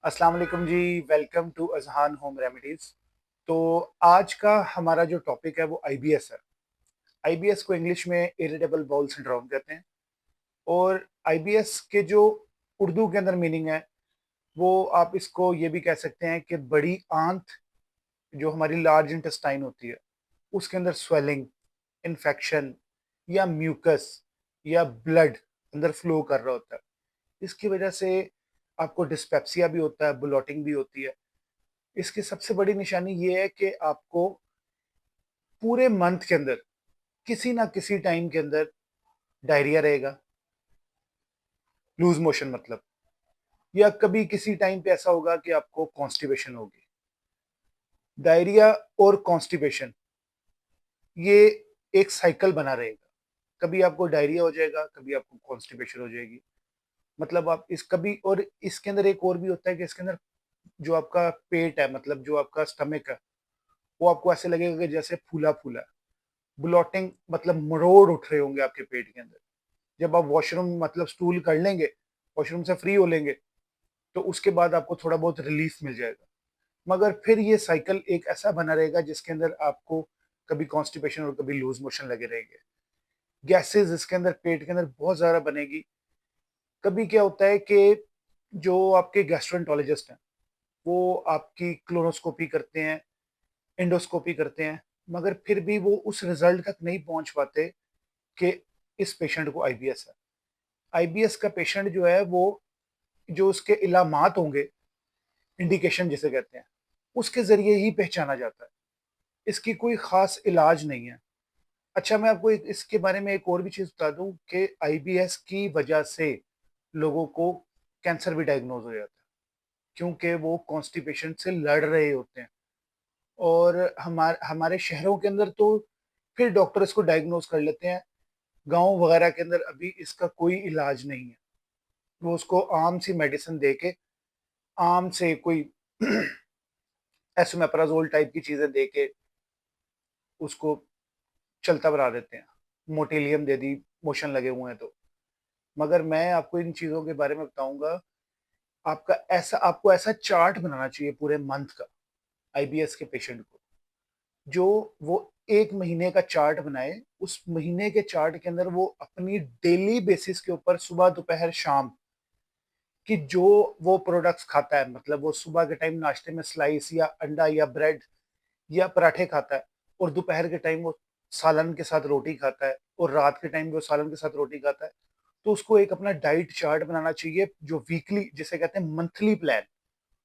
अस्सलाम वालेकुम जी। Welcome to Azhan home remedies. तो आज का हमारा जो टॉपिक है वो आईबीएस है। आईबीएस को इंग्लिश में इरिटेबल बाउल सिंड्रोम कहते हैं। और आईबीएस के जो उर्दू के अंदर मीनिंग है वो आप इसको ये भी कह सकते हैं कि बड़ी आंत, जो हमारी लार्ज इंटेस्टाइन होती है, उसके अंदर स्वेलिंग, इन्फेक्शन या म्यूकस या ब्लड अंदर फ्लो कर रहा होता है। इसकी वजह से आपको डिस्पेप्सिया भी होता है, ब्लोटिंग भी होती है। इसकी सबसे बड़ी निशानी ये है कि आपको पूरे मंथ के अंदर किसी ना किसी टाइम के अंदर डायरिया रहेगा, लूज मोशन मतलब, या कभी किसी टाइम पे ऐसा होगा कि आपको कॉन्स्टिपेशन होगी। डायरिया और कॉन्स्टिपेशन ये एक साइकिल बना रहेगा। कभी आपको डायरिया हो जाएगा, कभी आपको कॉन्स्टिपेशन हो जाएगी। मतलब आप इस कभी, और इसके अंदर एक और भी होता है कि इसके अंदर जो आपका पेट है, मतलब जो आपका स्टमक है, वो आपको ऐसे लगेगा कि जैसे फूला फूला। ब्लॉटिंग मतलब मरोड़ उठ रहे होंगे आपके पेट के अंदर। जब आप वॉशरूम मतलब स्टूल कर लेंगे, वॉशरूम से फ्री हो लेंगे, तो उसके बाद आपको थोड़ा बहुत रिलीफ मिल जाएगा। मगर फिर ये साइकिल एक ऐसा बना रहेगा जिसके अंदर आपको कभी कॉन्स्टिपेशन और कभी लूज मोशन लगे रहेंगे। गैसेस इसके अंदर पेट के अंदर बहुत ज्यादा बनेगी। कभी क्या होता है कि जो आपके गैस्ट्रोएंटरोलॉजिस्ट हैं वो आपकी क्लोनोस्कोपी करते हैं, एंडोस्कोपी करते हैं, मगर फिर भी वो उस रिजल्ट तक नहीं पहुंच पाते कि इस पेशेंट को आईबीएस है। आईबीएस का पेशेंट जो है वो, जो उसके इलामात होंगे, इंडिकेशन जिसे कहते हैं, उसके जरिए ही पहचाना जाता है। इसकी कोई खास इलाज नहीं है। अच्छा, मैं आपको इसके बारे में एक और भी चीज बता दूं कि आईबीएस की वजह से लोगों को कैंसर भी डायग्नोज हो जाता है, क्योंकि वो कॉन्स्टिपेशन से लड़ रहे होते हैं। और हमारे शहरों के अंदर तो फिर डॉक्टर इसको डायग्नोज कर लेते हैं। गांव वगैरह के अंदर अभी इसका कोई इलाज नहीं है। वो उसको आम सी मेडिसिन दे के, आम से कोई एसोमेप्राजोल टाइप की चीजें दे के उसको चलता बना देते हैं। मोटेलियम दे दी, मोशन लगे हुए हैं तो। मगर मैं आपको इन चीजों के बारे में बताऊंगा। आपको ऐसा चार्ट बनाना चाहिए पूरे मंथ का आईबीएस के पेशेंट को, जो वो एक महीने का चार्ट बनाए। उस महीने के चार्ट के अंदर वो अपनी डेली बेसिस के ऊपर सुबह दोपहर शाम कि जो वो प्रोडक्ट्स खाता है, मतलब वो सुबह के टाइम नाश्ते में स्लाइस या अंडा या ब्रेड या पराठे खाता है, और दोपहर के टाइम वो सालन के साथ रोटी खाता है, और रात के टाइम वो सालन के साथ रोटी खाता है। तो उसको एक अपना डाइट चार्ट बनाना चाहिए, जो वीकली, जिसे कहते हैं मंथली प्लान।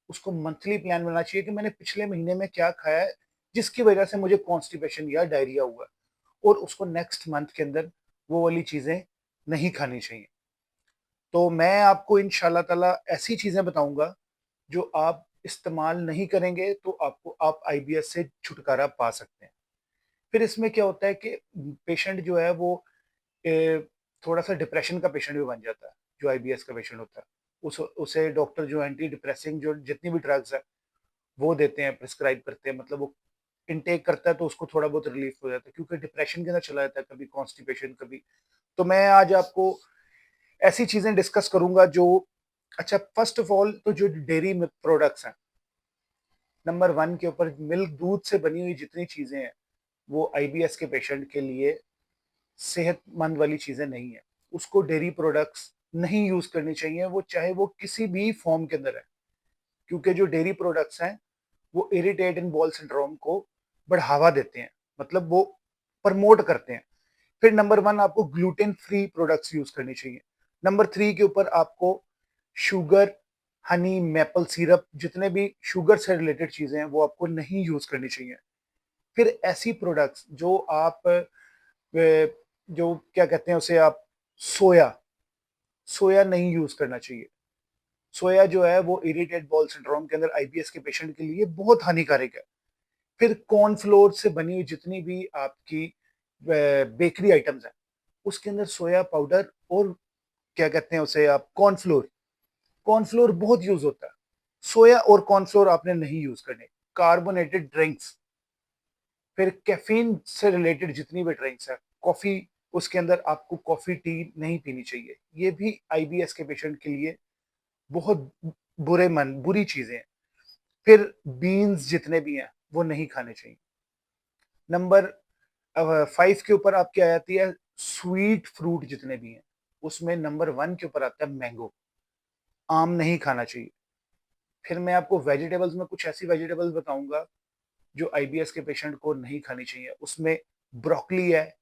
उसको मंथली प्लान बनाना चाहिए कि मैंने पिछले महीने में क्या खाया है जिसकी वजह से मुझे कॉन्स्टिपेशन या डायरिया हुआ, और उसको नेक्स्ट मंथ के अंदर वो वाली चीजें नहीं खानी चाहिए। तो मैं आपको इंशाल्लाह ताला ऐसी चीजें बताऊंगा जो आप इस्तेमाल नहीं करेंगे तो आप आईबीएस से छुटकारा पा सकते हैं। फिर इसमें क्या होता है कि पेशेंट जो है वो थोड़ा सा डिप्रेशन का पेशेंट भी बन जाता है। जो आईबीएस का पेशेंट होता है, उसे डॉक्टर जो एंटी डिप्रेसिंग जो जितनी भी ड्रग्स है वो देते हैं, प्रिस्क्राइब करते हैं। मतलब वो इनटेक करता है तो उसको थोड़ा बहुत रिलीफ हो जाता है, क्योंकि डिप्रेशन के अंदर चला जाता है, कभी कॉन्स्टिपेशन कभी। तो मैं आज आपको ऐसी चीजें डिस्कस करूंगा जो, अच्छा, फर्स्ट ऑफ ऑल तो जो डेयरी प्रोडक्ट्स हैं, नंबर वन के ऊपर मिल्क, दूध से बनी हुई जितनी चीजें हैं वो आईबीएस के पेशेंट के लिए सेहतमंद वाली चीजें नहीं है। उसको डेयरी प्रोडक्ट्स नहीं यूज करनी चाहिए, वो चाहे वो किसी भी फॉर्म के अंदर है। क्योंकि जो डेयरी प्रोडक्ट्स हैं वो इरिटेट इन बॉल सिंड्रोम को बढ़ावा देते हैं, मतलब वो प्रमोट करते हैं। फिर नंबर वन, आपको ग्लूटेन फ्री प्रोडक्ट्स यूज करनी चाहिए। नंबर थ्री के ऊपर आपको शुगर, हनी, मेपल सिरप, जितने भी शुगर से रिलेटेड चीजें हैं वो आपको नहीं यूज करनी चाहिए। फिर ऐसी प्रोडक्ट्स जो आप जो क्या कहते हैं उसे आप, सोया, सोया नहीं यूज करना चाहिए। सोया जो है वो इरिटेट बॉल सिंड्रोम के अंदर आईबीएस के पेशेंट के लिए बहुत हानिकारक है। फिर कॉर्नफ्लोर से बनी हुई जितनी भी आपकी बेकरी आइटम्स हैं उसके अंदर सोया पाउडर और क्या कहते हैं उसे आप, कॉर्नफ्लोर, कॉर्नफ्लोर बहुत यूज होता है। सोया और कॉर्नफ्लोर आपने नहीं यूज करने। कार्बोनेटेड ड्रिंक्स, फिर कैफीन से रिलेटेड जितनी भी ड्रिंक्स है, कॉफी, उसके अंदर आपको कॉफी टी नहीं पीनी चाहिए। ये भी आईबीएस के पेशेंट के लिए बहुत बुरी चीजें हैं। फिर बीन्स जितने भी हैं वो नहीं खाने चाहिए। नंबर 5 के ऊपर आपकी आ जाती है स्वीट फ्रूट जितने भी हैं, उसमें नंबर 1 के ऊपर आता है मैंगो। आम नहीं खाना चाहिए। फिर मैं आपको वेजिटेबल्स में कुछ ऐसी वेजिटेबल्स बताऊंगा जो आईबीएस के पेशेंट को नहीं खानी चाहिए। उसमें ब्रोकली है,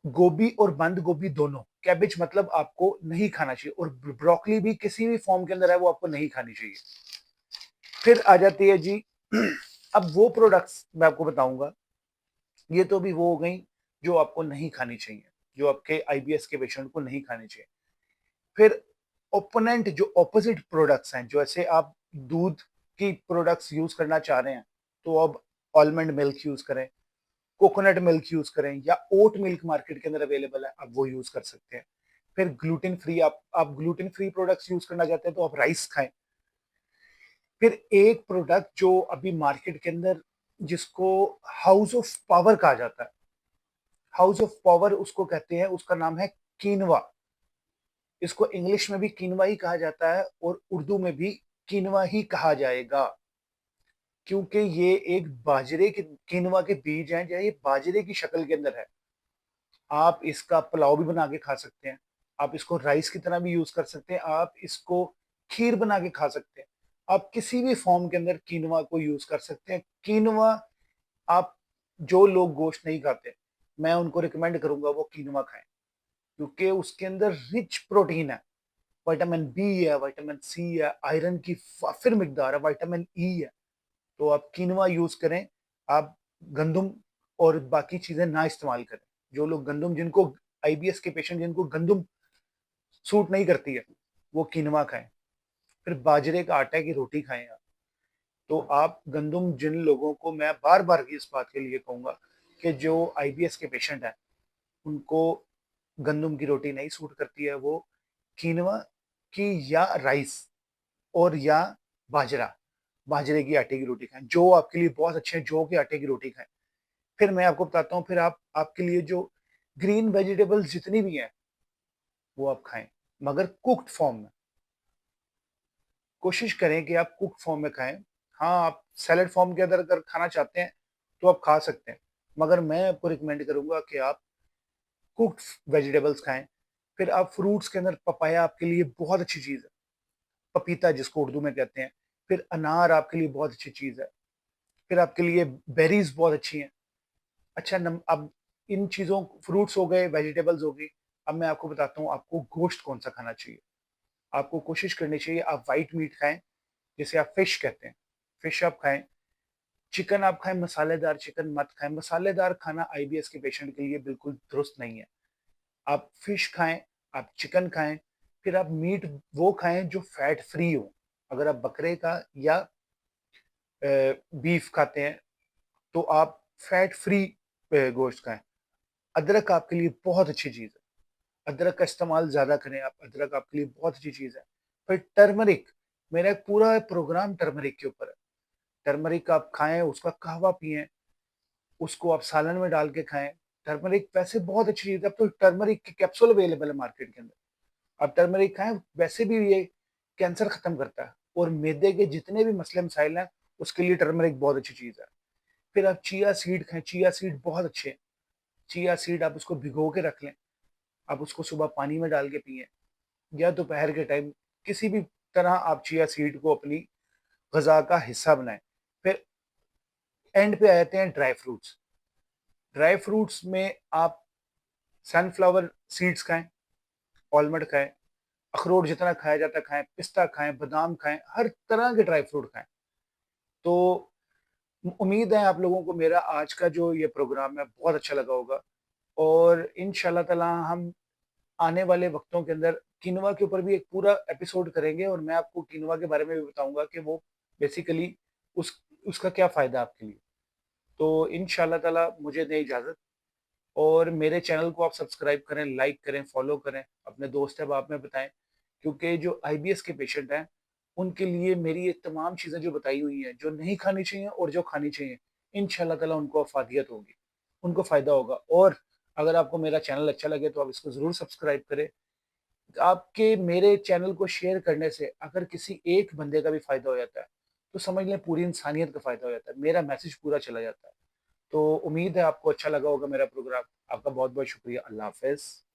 गोभी और बंद गोभी दोनों, कैबेज मतलब आपको नहीं खाना चाहिए, और ब्रोकली भी किसी भी फॉर्म के अंदर है वो आपको नहीं खानी चाहिए। फिर आ जाती है जी अब वो प्रोडक्ट्स मैं आपको बताऊंगा, ये तो भी वो हो गई जो आपको नहीं खानी चाहिए, जो आपके आईबीएस के पेशेंट को नहीं खानी चाहिए। फिर ओपोनेंट जो ऑपोजिट प्रोडक्ट्स हैं, जैसे आप दूध की प्रोडक्ट्स यूज करना चाह रहे हैं तो अब आलमंड मिल्क यूज करें, कोकोनट मिल्क यूज करें, या ओट मिल्क मार्केट के अंदर अवेलेबल है, आप वो यूज कर सकते हैं। फिर ग्लूटेन फ्री, आप ग्लूटेन फ्री प्रोडक्ट्स यूज करना चाहते हैं तो आप राइस खाएं। फिर एक प्रोडक्ट जो अभी मार्केट के अंदर, जिसको हाउस ऑफ पावर कहा जाता है, हाउस ऑफ पावर उसको कहते हैं, उसका नाम है कीनवा। इसको इंग्लिश में भी कीनवा ही कहा जाता है और उर्दू में भी कीनवा ही कहा जाएगा, क्योंकि ये एक बाजरे के, कीनवा के बीज हैं, या ये बाजरे की शक्ल के अंदर है। आप इसका पुलाव भी बना के खा सकते हैं, आप इसको राइस की तरह भी यूज कर सकते हैं, आप इसको खीर बना के खा सकते हैं। आप किसी भी फॉर्म के अंदर कीनवा को यूज कर सकते हैं। कीनवा, आप जो लोग गोश्त नहीं खाते, मैं उनको रिकमेंड करूंगा वो कीनवा खाएं, क्योंकि उसके अंदर रिच प्रोटीन है, विटामिन बी है, विटामिन सी है, आयरन की फिर मिकदार है, विटामिन ई है। तो आप कीनवा यूज करें। आप गंदुम और बाकी चीजें ना इस्तेमाल करें। जो लोग गंदुम, जिनको आईबीएस के पेशेंट जिनको गंदुम सूट नहीं करती है, वो कीनवा खाएं। फिर बाजरे का आटा की रोटी खाएं आप। तो आप गंदुम, जिन लोगों को मैं बार बार इस बात के लिए कहूंगा कि जो आईबीएस के पेशेंट हैं उनको गंदुम की रोटी नहीं सूट करती है, वो कीनवा की या राइस और या बाजरा, बाजरे की आटे की रोटी खाएं, जो आपके लिए बहुत अच्छे हैं, जौ के आटे की रोटी खाएं। फिर मैं आपको बताता हूँ, फिर आप आपके लिए जो ग्रीन वेजिटेबल्स जितनी भी हैं वो आप खाएं, मगर कुक्ड फॉर्म में। कोशिश करें कि आप कुक फॉर्म में खाएं। हाँ, आप सैलड फॉर्म के अंदर अगर खाना चाहते हैं तो आप खा सकते हैं, मगर मैं आपको रिकमेंड करूंगा कि आप कुक्ड वेजिटेबल्स खाएं। फिर आप फ्रूट्स के अंदर पपाया आपके लिए बहुत अच्छी चीज़ है, पपीता जिसको उर्दू में कहते हैं। फिर अनार आपके लिए बहुत अच्छी चीज़ है। फिर आपके लिए बेरीज बहुत अच्छी हैं। अच्छा, अब इन चीज़ों, फ्रूट्स हो गए, वेजिटेबल्स हो गई। अब मैं आपको बताता हूँ आपको गोश्त कौन सा खाना चाहिए। आपको कोशिश करनी चाहिए आप वाइट मीट खाएं, जिसे आप फिश कहते हैं, फिश आप खाएं। चिकन आप खाएं, मसालेदार चिकन मत खाएं। मसालेदार खाना आईबीएस के पेशेंट के लिए बिल्कुल दुरुस्त नहीं है। आप फिश खाएं, आप चिकन खाएं। फिर आप मीट वो खाएं जो फैट फ्री हो। अगर आप बकरे का या बीफ खाते हैं तो आप फैट फ्री गोश्त खाएं। अदरक आपके लिए बहुत अच्छी चीज़ है, अदरक का इस्तेमाल ज्यादा करें आप, अदरक आपके लिए बहुत अच्छी चीज़ है। फिर टर्मरिक, मेरा एक पूरा प्रोग्राम टर्मरिक के ऊपर है। टर्मरिक आप खाएं, उसका कहवा पिएं, उसको आप सालन में डाल के खाएं। टर्मरिक वैसे बहुत अच्छी चीज़ है, अब तो टर्मरिक के कैप्सूल अवेलेबल है मार्केट के अंदर। आप टर्मरिक खाएं, वैसे भी ये कैंसर खत्म करता है, और मैदे के जितने भी मसले मसाइल हैं उसके लिए टर्मरिक बहुत अच्छी चीज़ है। फिर आप चिया सीड खाएं, चिया सीड बहुत अच्छे हैं। चिया सीड आप उसको भिगो के रख लें, आप उसको सुबह पानी में डाल के पिए, या दोपहर के टाइम, किसी भी तरह आप चिया सीड को अपनी गजा का हिस्सा बनाएं। फिर एंड पे आ जाते हैं ड्राई फ्रूट्स। ड्राई फ्रूट्स में आप सनफ्लावर सीड्स खाएं, ऑलमंड खाएं, अखरोट जितना खाया जाता है खाएं, पिस्ता खाएं, बादाम खाएं, हर तरह के ड्राई फ्रूट खाएं। तो उम्मीद है आप लोगों को मेरा आज का जो ये प्रोग्राम है बहुत अच्छा लगा होगा, और इंशाल्लाह ताला हम आने वाले वक्तों के अंदर किनवा के ऊपर भी एक पूरा एपिसोड करेंगे, और मैं आपको किनवा के बारे में भी बताऊंगा कि वो बेसिकली उस उसका क्या फ़ायदा है आपके लिए। तो इंशाल्लाह ताला मुझे दें इजाज़त, और मेरे चैनल को आप सब्सक्राइब करें, लाइक करें, फॉलो करें, अपने दोस्त अहबाब में बताएं, क्योंकि जो आईबीएस के पेशेंट हैं उनके लिए मेरी ये तमाम चीज़ें जो बताई हुई हैं, जो नहीं खानी चाहिए और जो खानी चाहिए, इंशाल्लाह ताला उनको अफादियत होगी, उनको फ़ायदा होगा। और अगर आपको मेरा चैनल अच्छा लगे तो आप इसको ज़रूर सब्सक्राइब करें, आपके मेरे चैनल को शेयर करने से अगर किसी एक बंदे का भी फ़ायदा हो जाता है, तो समझ लें पूरी इंसानियत का फ़ायदा हो जाता है। मेरा मैसेज पूरा चला जाता है। तो उम्मीद है आपको अच्छा लगा होगा मेरा प्रोग्राम। आपका बहुत-बहुत शुक्रिया। अल्लाह हाफ़िज़।